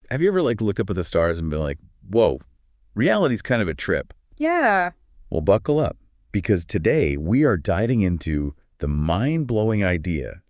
Have you ever like looked up at the stars and been like, whoa, reality's kind of a trip? Yeah. Well, buckle up, because today we are diving into the mind-blowing idea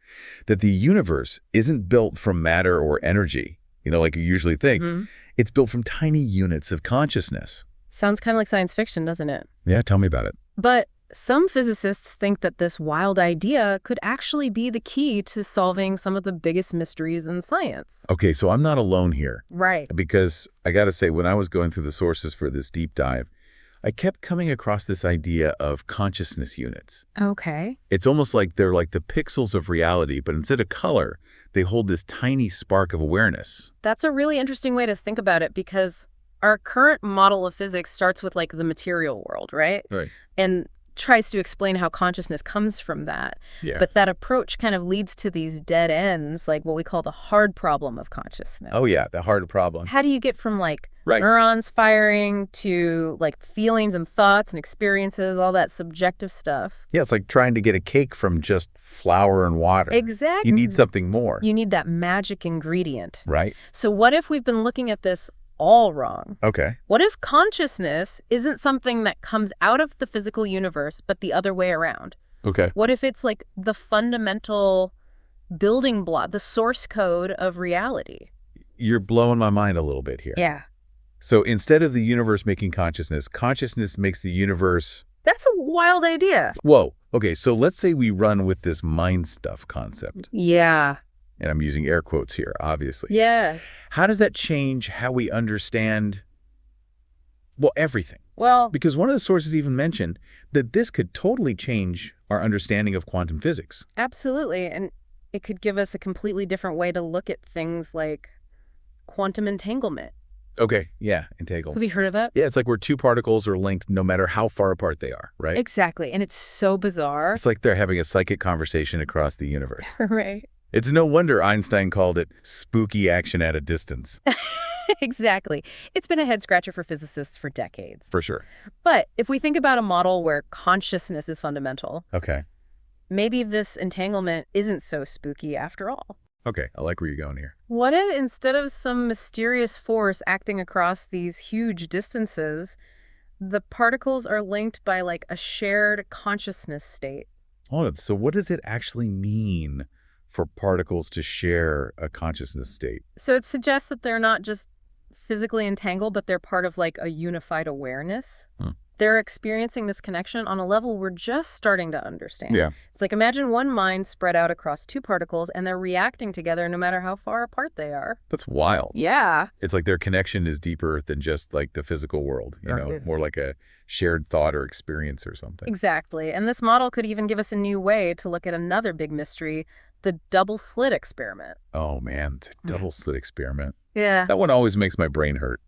that the universe isn't built from matter or energy, like you usually think. hmm It's built from tiny units of consciousness. Sounds kind of like science fiction, doesn't it? Yeah, tell me about it. But some physicists think that this wild idea could actually be the key to solving some of the biggest mysteries in science. Okay, so I'm not alone here, Right. because I got to say, when I was going through the sources for this deep dive, I kept coming across this idea of consciousness units. Okay. It's almost like they're like the pixels of reality, but instead of color, they hold this tiny spark of awareness. That's a really interesting way to think about it because our current model of physics starts with like the material world, right? Right. And tries to explain how consciousness comes from that. Yeah. But that approach kind of leads to these dead ends, like what we call the hard problem of consciousness. Oh, yeah, the hard problem. How do you get from like Right. neurons firing to like feelings and thoughts and experiences, all that subjective stuff? Yeah, it's like trying to get a cake from just flour and water. Exactly. You need something more. You need that magic ingredient. Right? So what if we've been looking at this all wrong? Okay. What if consciousness isn't something that comes out of the physical universe, but the other way around? Okay. What if it's like the fundamental building block, the source code of reality? You're blowing my mind a little bit here. Yeah. So instead of the universe making consciousness, consciousness makes the universe... That's a wild idea. Whoa. Okay, so let's say we run with this mind stuff concept. Yeah. And I'm using air quotes here, obviously. Yeah. How does that change how we understand, well, everything? Well, Because one of the sources even mentioned that this could totally change our understanding of quantum physics. absolutely. And it could give us a completely different way to look at things like quantum entanglement. Okay, yeah, entangle. Have you heard of that? Yeah, it's like where two particles are linked no matter how far apart they are, right? Exactly. And it's so bizarre. It's like they're having a psychic conversation across the universe. Right. It's no wonder Einstein called it spooky action at a distance. Exactly. It's been a head scratcher for physicists for decades. For sure. But if we think about a model where consciousness is fundamental, Okay. maybe this entanglement isn't so spooky after all. Okay, I like where you're going here. What if instead of some mysterious force acting across these huge distances, the particles are linked by like a shared consciousness state? Hold on, so what does it actually mean for particles to share a consciousness state? So it suggests that they're not just physically entangled, but they're part of like a unified awareness. Hmm. They're experiencing this connection on a level we're just starting to understand. Yeah. It's like imagine one mind spread out across two particles and they're reacting together no matter how far apart they are. That's wild. Yeah. It's like their connection is deeper than just like the physical world, Right. more like a shared thought or experience or something. Exactly. And this model could even give us a new way to look at another big mystery, the double slit experiment. Oh man, it's a double slit experiment. Yeah. That one always makes my brain hurt.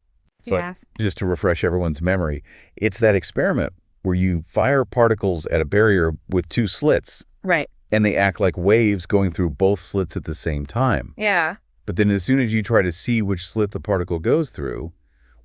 But just to refresh everyone's memory, it's that experiment where you fire particles at a barrier with two slits, Right. and they act like waves going through both slits at the same time. Yeah. But then as soon as you try to see which slit the particle goes through,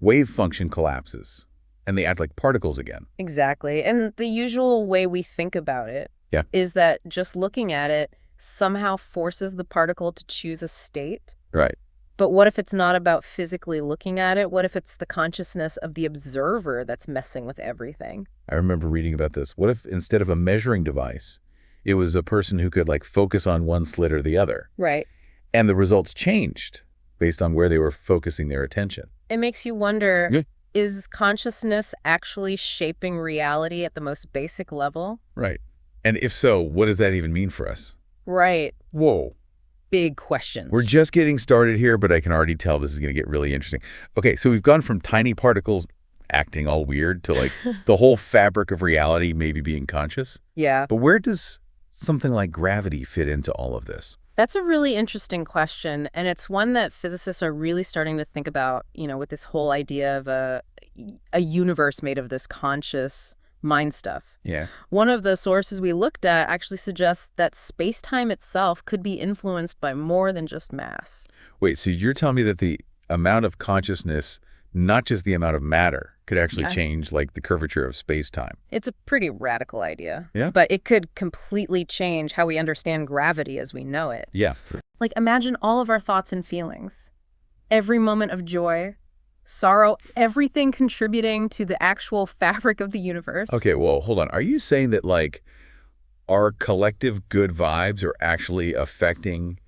wave function collapses, and they act like particles again. Exactly. And the usual way we think about it is that just looking at it somehow forces the particle to choose a state. Right. But what if it's not about physically looking at it? What if it's the consciousness of the observer that's messing with everything? I remember reading about this. What if instead of a measuring device, it was a person who could like focus on one slit or the other? Right. And the results changed based on where they were focusing their attention. It makes you wonder, Yeah. is consciousness actually shaping reality at the most basic level? Right. And if so, what does that even mean for us? Right. Whoa. Big questions. We're just getting started here, but I can already tell this is going to get really interesting. Okay, so we've gone from tiny particles acting all weird to like the whole fabric of reality maybe being conscious. Yeah. But where does something like gravity fit into all of this? That's a really interesting question, and it's one that physicists are really starting to think about, with this whole idea of a universe made of this conscious mind stuff. Yeah. One of the sources we looked at actually suggests that space-time itself could be influenced by more than just mass. Wait, so you're telling me that the amount of consciousness, not just the amount of matter, could actually change like the curvature of space-time? It's a pretty radical idea. Yeah. But it could completely change how we understand gravity as we know it. Yeah. Like imagine all of our thoughts and feelings. Every moment of joy, sorrow, everything contributing to the actual fabric of the universe. Okay, well, hold on. Are you saying that, like, our collective good vibes are actually affecting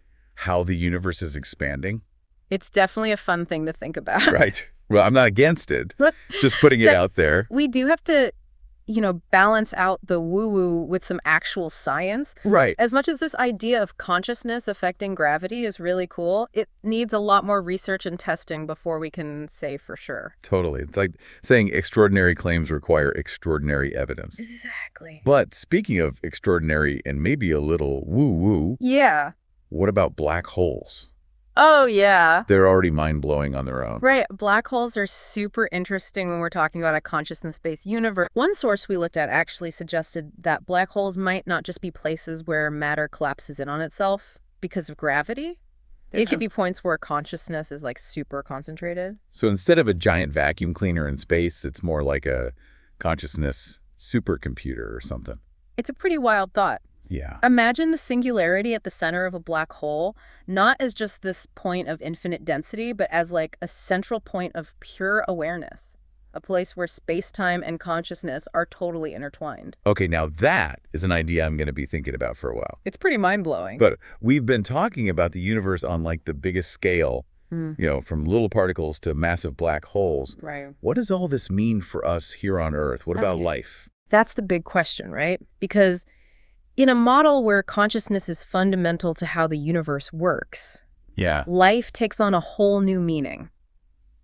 how the universe is expanding? It's definitely a fun thing to think about. Right. Well, I'm not against it. But Just putting it out there. we do have to, balance out the woo-woo with some actual science. Right. As much as this idea of consciousness affecting gravity is really cool, it needs a lot more research and testing before we can say for sure. Totally. It's like saying extraordinary claims require extraordinary evidence. Exactly. But speaking of extraordinary and maybe a little woo-woo, Yeah. what about black holes? Oh, yeah. They're already mind-blowing on their own. Right. Black holes are super interesting when we're talking about a consciousness-based universe. One source we looked at actually suggested that black holes might not just be places where matter collapses in on itself because of gravity. It could be points where consciousness is like super concentrated. So instead of a giant vacuum cleaner in space, it's more like a consciousness supercomputer or something. It's a pretty wild thought. Yeah. Imagine the singularity at the center of a black hole, not as just this point of infinite density, but as like a central point of pure awareness, a place where space-time and consciousness are totally intertwined. Okay, now that is an idea I'm going to be thinking about for a while. It's pretty mind-blowing. But we've been talking about the universe on like the biggest scale, from little particles to massive black holes. Right. What does all this mean for us here on Earth? What about life? That's the big question, right? Because in a model where consciousness is fundamental to how the universe works, Yeah. life takes on a whole new meaning.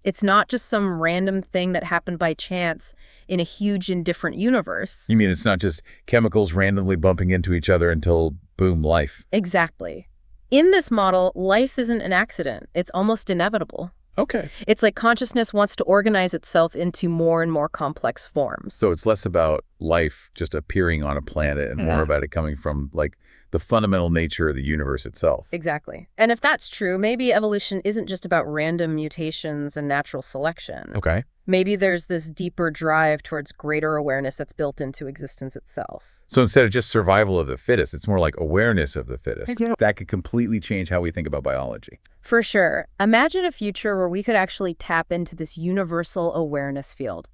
It's not just some random thing that happened by chance in a huge and different universe. You mean it's not just chemicals randomly bumping into each other until, boom, life? Exactly. In this model, life isn't an accident. It's almost inevitable. Okay. It's like consciousness wants to organize itself into more and more complex forms. So it's less about life just appearing on a planet and more about it coming from, like, the fundamental nature of the universe itself. Exactly. And if that's true, maybe evolution isn't just about random mutations and natural selection. Okay. Maybe there's this deeper drive towards greater awareness that's built into existence itself. So instead of just survival of the fittest, it's more like awareness of the fittest. That could completely change how we think about biology. For sure. Imagine a future where we could actually tap into this universal awareness field.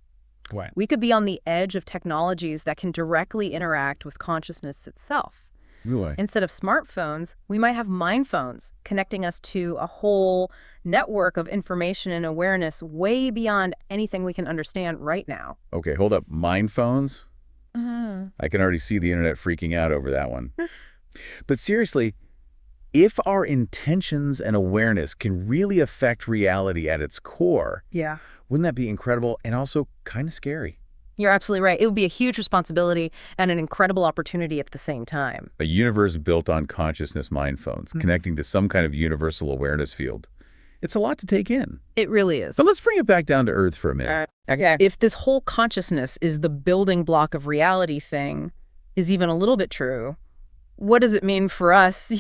What? We could be on the edge of technologies that can directly interact with consciousness itself. Really? Instead of smartphones, we might have mind phones connecting us to a whole network of information and awareness way beyond anything we can understand right now. Okay, hold up. Mind phones? I can already see the internet freaking out over that one. But seriously, if our intentions and awareness can really affect reality at its core, Yeah. wouldn't that be incredible and also kind of scary? You're absolutely right. It would be a huge responsibility and an incredible opportunity at the same time. A universe built on consciousness mind phones, connecting to some kind of universal awareness field. It's a lot to take in. It really is. But let's bring it back down to Earth for a minute. Okay. If this whole consciousness is the building block of reality thing is even a little bit true, what does it mean for us,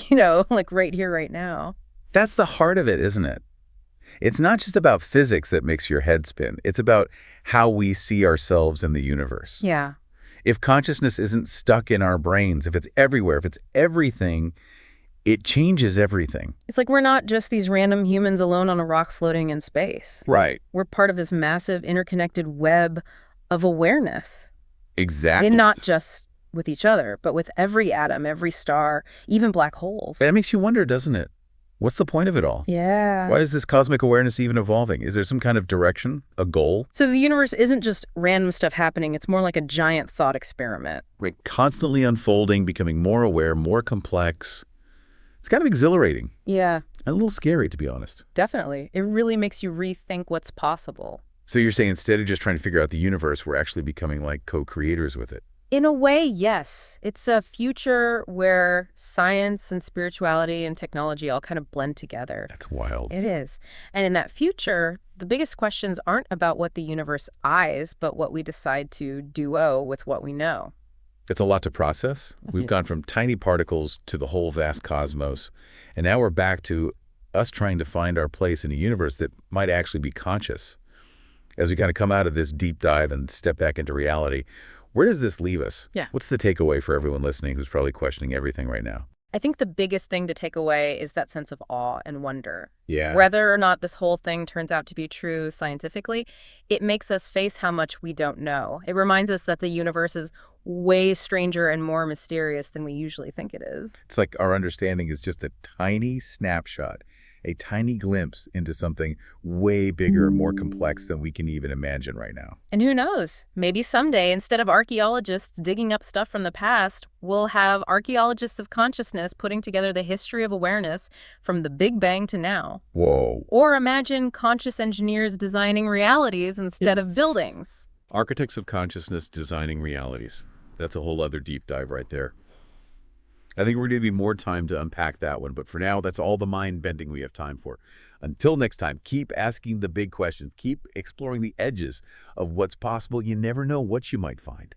like right here, right now? That's the heart of it, isn't it? It's not just about physics that makes your head spin. It's about how we see ourselves in the universe. Yeah. If consciousness isn't stuck in our brains, if it's everywhere, if it's everything, it changes everything. It's like we're not just these random humans alone on a rock floating in space. Right. We're part of this massive interconnected web of awareness. Exactly. And not just with each other, but with every atom, every star, even black holes. That makes you wonder, doesn't it? What's the point of it all? Yeah. Why is this cosmic awareness even evolving? Is there some kind of direction, a goal? So the universe isn't just random stuff happening. It's more like a giant thought experiment. Right. Constantly unfolding, becoming more aware, more complex. It's kind of exhilarating. Yeah, And a little scary, to be honest. definitely. It really makes you rethink what's possible. So you're saying instead of just trying to figure out the universe, we're actually becoming like co-creators with it. In a way, yes. It's a future where science and spirituality and technology all kind of blend together. That's wild. It is. And in that future, the biggest questions aren't about what the universe eyes, but what we decide to duo with what we know. It's a lot to process. We've gone from tiny particles to the whole vast cosmos. And now we're back to us trying to find our place in a universe that might actually be conscious. As we kind of come out of this deep dive and step back into reality, where does this leave us? Yeah. What's the takeaway for everyone listening who's probably questioning everything right now? I think the biggest thing to take away is that sense of awe and wonder. Yeah. Whether or not this whole thing turns out to be true scientifically, it makes us face how much we don't know. It reminds us that the universe is way stranger and more mysterious than we usually think it is. It's like our understanding is just a tiny snapshot, a tiny glimpse into something way bigger and more complex than we can even imagine right now. And who knows? Maybe someday, instead of archaeologists digging up stuff from the past, we'll have archaeologists of consciousness putting together the history of awareness from the Big Bang to now. Whoa. Or imagine conscious engineers designing realities instead of buildings. Architects of consciousness designing realities. That's a whole other deep dive right there. I think we're going to be more time to unpack that one, but for now, that's all the mind-bending we have time for. Until next time, keep asking the big questions. Keep exploring the edges of what's possible. You never know what you might find.